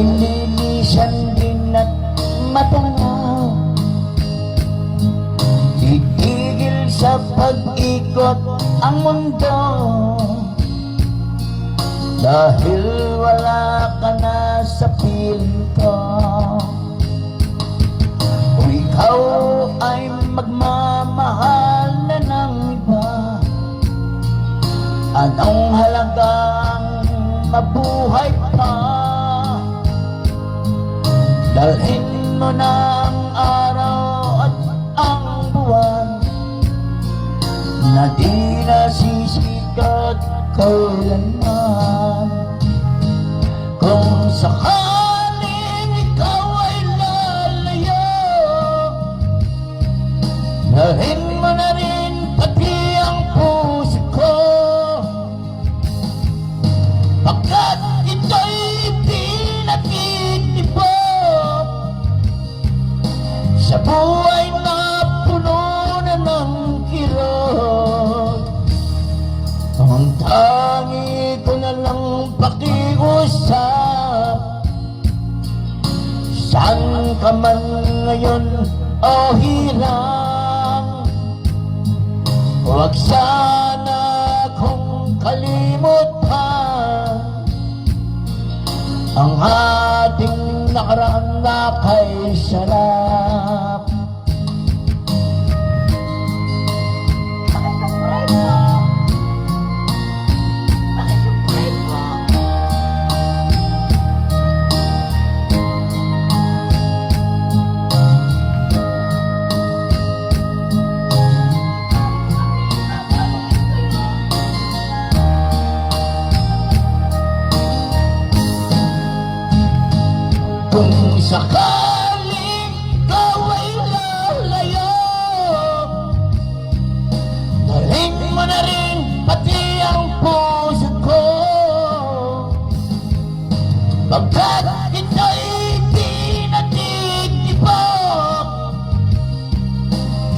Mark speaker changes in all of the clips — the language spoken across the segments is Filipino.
Speaker 1: lilinisan din at matanaw. Titigil sa pag-ikot ang mundo, dahil wala ka na sa piling ko. Kung ikaw ay magmamahal na ng iba, anong halagang mabuhay pa? Dalhin mo na ang araw at ang buwan na di nasisikat kailanman. Kung sakaling ikaw ay lalayo, dalhin mo na rin pati ang puso ko, pagkat ito'y di natitibok sa buhay na puno na ng kirot. Ang tangi ko na lang pakiusap, saan ka man ngayon o hirang, huwag sana kong kalimutan ang ating nakaraan na kay sarap. Kung sakaling ikaw ay lalayo, dalhin mo na rin pati ang puso ko, pagkat ito'y di natitibok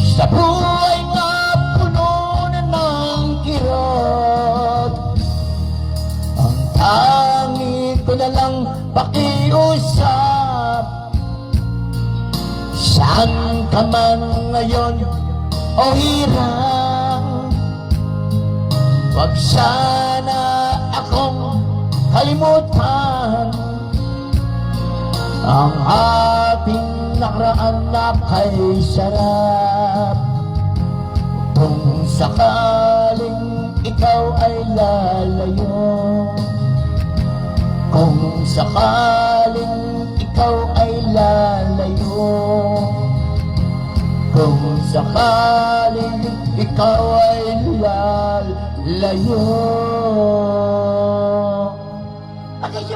Speaker 1: sa buhay na puno na ng kirot. Ang tangi ko na lang pakiusap, saan ka man ngayon o hirang, huwag sana akong kalimutan ang ating nakaraan na kay sarap. Kung sakaling ikaw ay lalayo, kung sakaling ikaw ay lalayo, kung sakaling ikaw ay lalayo. Okay,